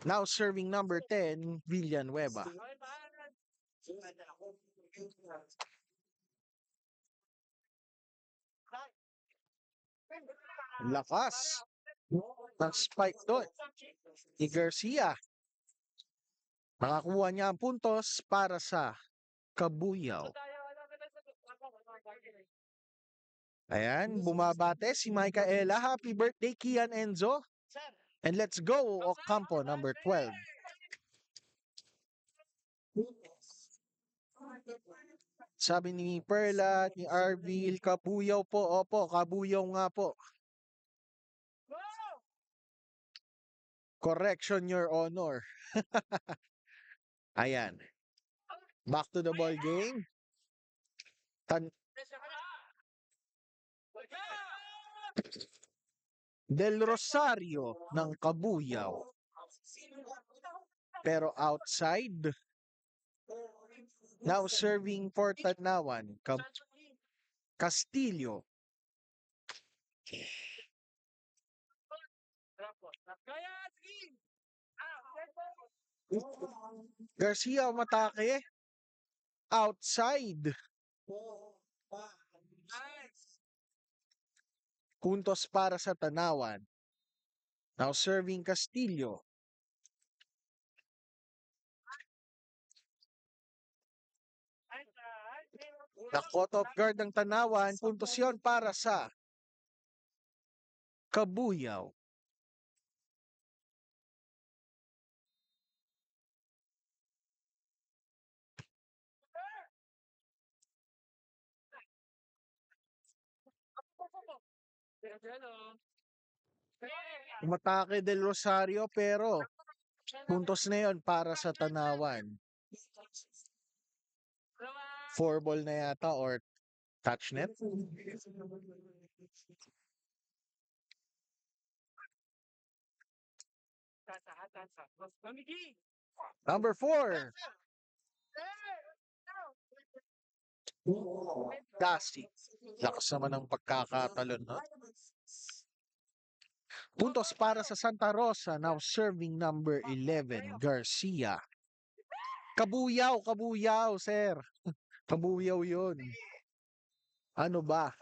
Now serving number 10, Villanueva. Lakas ng spike doon ni Garcia. Nakakuha niya ang puntos para sa Kabuyaw. Ayan, bumabate si Micaela. Happy birthday, Kian Enzo. And let's go, Ocampo, number 12. Sabi ni Perla, ni Arvil, Kabuyaw po. Opo, Kabuyaw nga po. Correction, Your Honor. Ayan. Back to the ball game. Del Rosario ng Kabuyaw. Pero outside. Now serving for Tanawan. Castillo. Garcia umatake. Outside. Puntos para sa Tanawan. Now serving Castillo. Na-caught off guard ng Tanawan. Puntos yon para sa Kabuyaw. Umatake Del Rosario pero puntos na yon para sa Tanawan. 4 ball na yata or touch net. Number 4, Dusty. Lakas naman ng pagkakatalon, no? Puntos para sa Santa Rosa, now serving number 11, Garcia. Kabuyaw, kabuyaw, sir. Kabuyaw yun. Ano ba?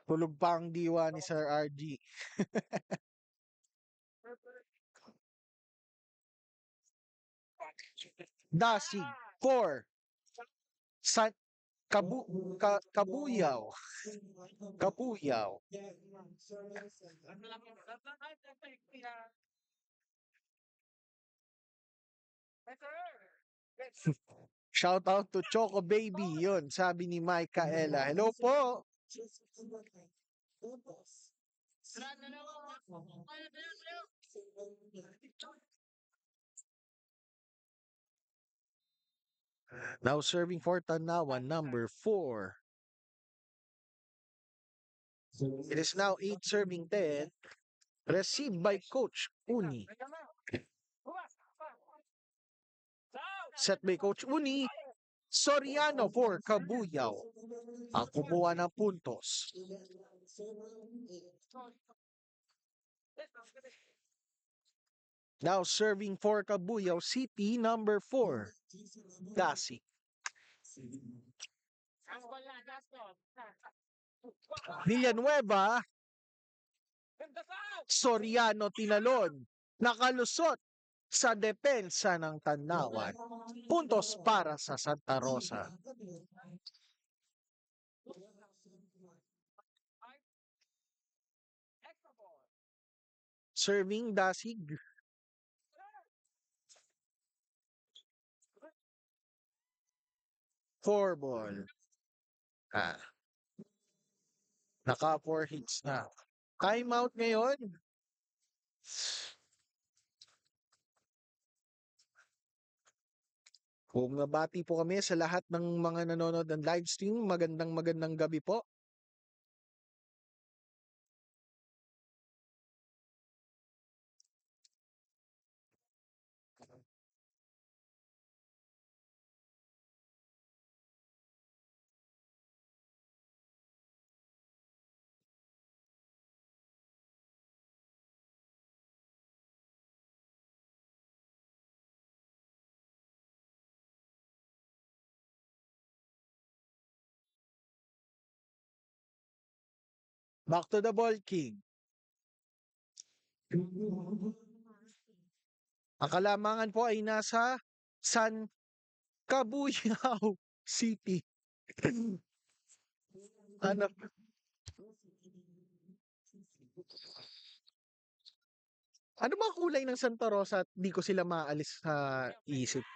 Tulog pa ang diwa ni Sir RG. Dasig, 4. San, kabuyaw. Kabuyaw. Shout out to Choco Baby, yun, sabi ni Micaela. Hello po. Now serving for Tanawan, number 4. It is now 8 serving 10. Received by Coach Uni. Set by Coach Uni. Soriano for Kabuyaw. Ang kumuha ng puntos. Now serving for Kabuyaw City, number 4. Dasi. Villanueva. Soriano tinalon. Nakalusot sa depensa ng Tanawan. Puntos para sa Santa Rosa. Serving Dasig. Four ball. Naka 4 hits na. Time out ngayon. Kung nabati po kami sa lahat ng mga nanonood ng live stream, magandang gabi po. Back to the ball, King. Ang kalamangan po ay nasa San Cabuyao City. Ano? Ano ba ang kulay ng Santa Rosa at di ko sila maalis sa isip?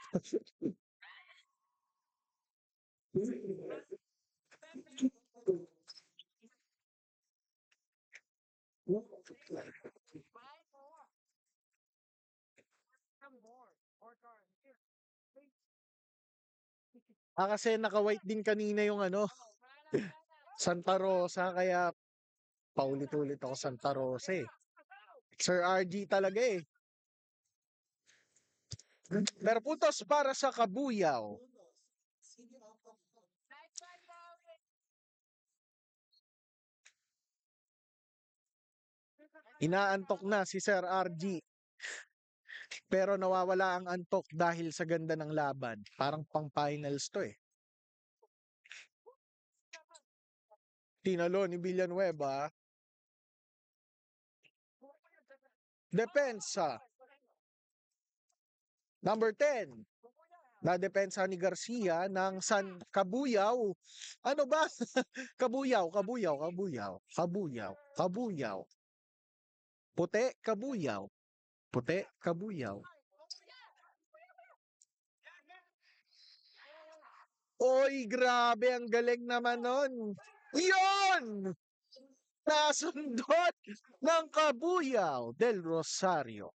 Kasi naka-white din kanina yung ano, Santa Rosa, kaya paulit-ulit ako Santa Rosa eh. Sir RG talaga eh. Pero puntos para sa Kabuyaw. Inaantok na si Sir RG. Pero nawawala ang antok dahil sa ganda ng laban. Parang pang-finals to eh. Tinalo ni Villanueva. Depensa. Number 10. Na depensa ni Garcia ng San Kabuyaw. Ano ba? Kabuyaw. Puti, Kabuyaw. Puti, Kabuyaw. Oy, grabe, ang galing naman nun. Yun! Nasundot ng Kabuyaw del Rosario.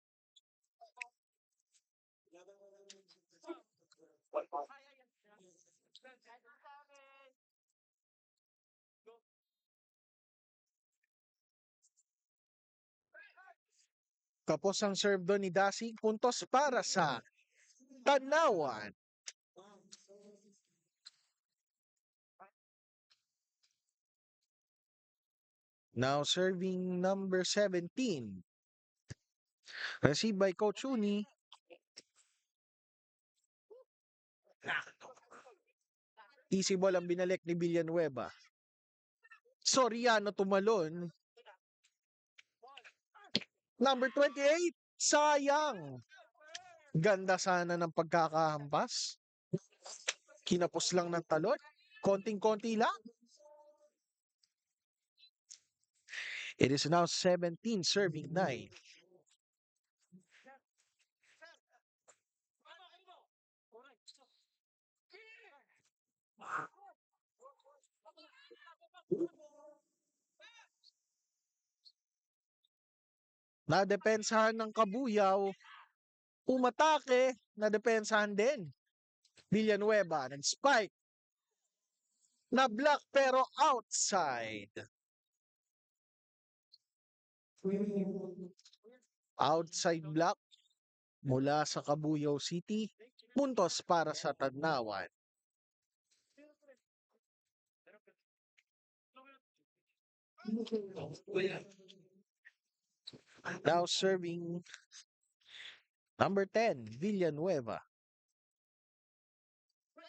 Kapos ang serve doon ni Dasig. Puntos para sa Tanawan. Now serving number 17. Received by Coach Uni. Easy ball ang binalik ni Villanueva. Soriano tumalon. Number 28. Sayang. Ganda sana ng pagkakahampas. Kinapos lang ng talon. Konting-konti lang. It is now 17 serving 9. Nadepensahan ng Kabuyaw. Umatake. Nadepensahan din. Villanueva nag-spike. Na-block pero outside. Outside block mula sa Cabuyao City. Puntos para sa Tadnawan. Now serving number 10, Villanueva.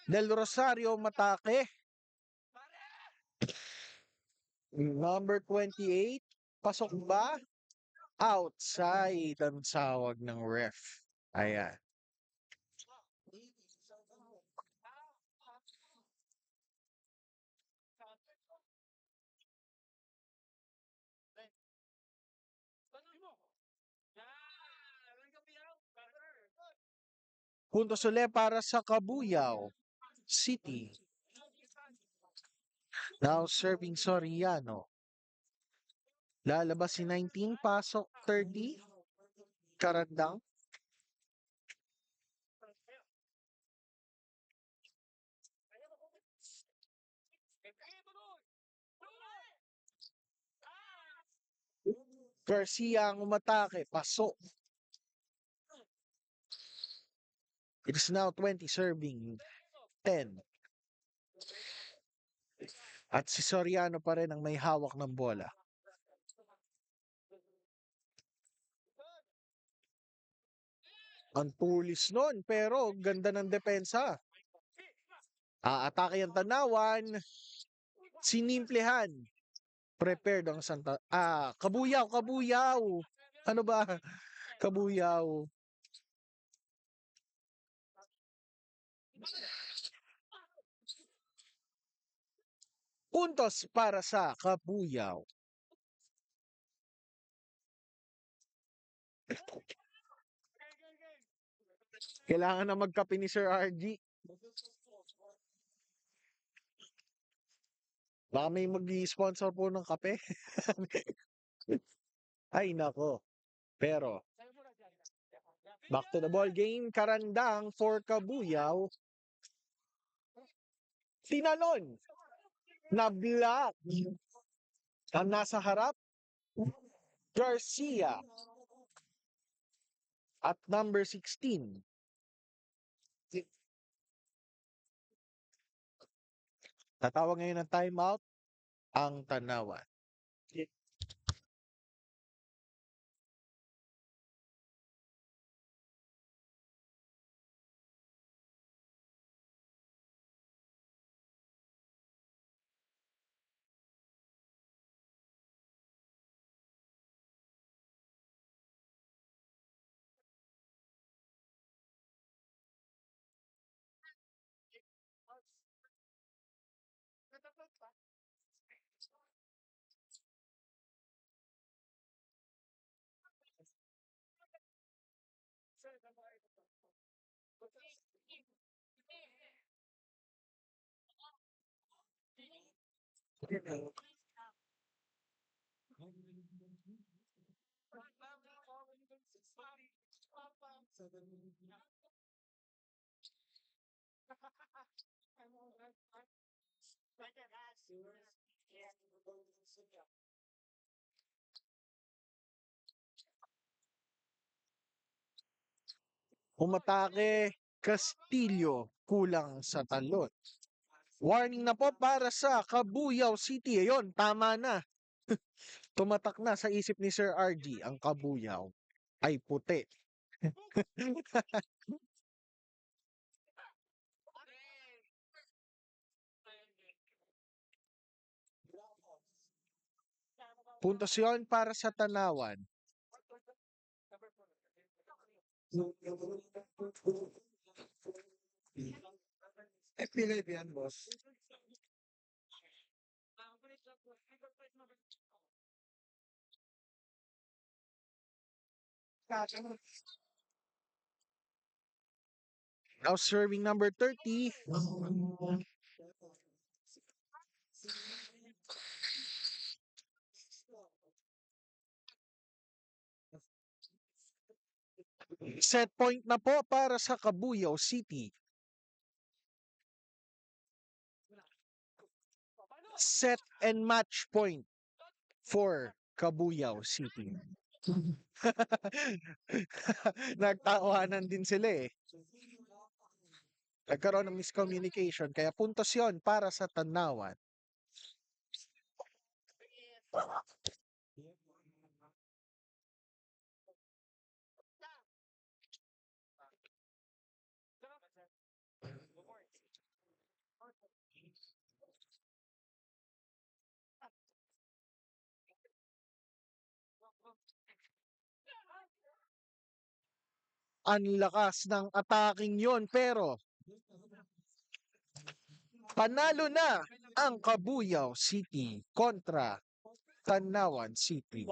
Del Rosario matake. Number 28, pasok ba? Outside ang sawag ng ref. Ayan. Puntos ulit para sa Cabuyao City. Now serving Soriano. Lalabas si 19, pasok 30. Karandang. Garcia ang umatake, pasok. It is now 20 serving 10. At si Soriano pa rin ang may hawak ng bola. Ang tulis nun, pero ganda ng depensa. Atake ang Tanawan. Sinimplehan. Prepared ang Kabuyaw. Ano ba? Kabuyaw. Puntos para sa Kabuyaw. Kailangan na magkape ni Sir RG. Baka may mag-sponsor po ng kape. Ay, nako. Pero, back to the ball game. Karandang for Kabuyaw. Tinalon. Na-block. Ang nasa harap, Garcia. At number 16. Tatawag ngayon ng timeout ang Tanawan. Umatake, Castillo, kulang sa talon. Warning na po para sa Cabuyao City. Ayun, tama na. Tumatak na sa isip ni Sir RG, ang Cabuyao ay puti. Puntos yun para sa Tanawan. Pilay yan, boss. Now serving number 30. Set point na po para sa Cabuyao City. Set and match point for Cabuyao City. Nagtawanan din sila eh. Nagkaroon ng miscommunication kaya puntos yon para sa Tanawan. Ang lakas ng ataking yon pero panalo na ang Cabuyao City kontra Tanawan City.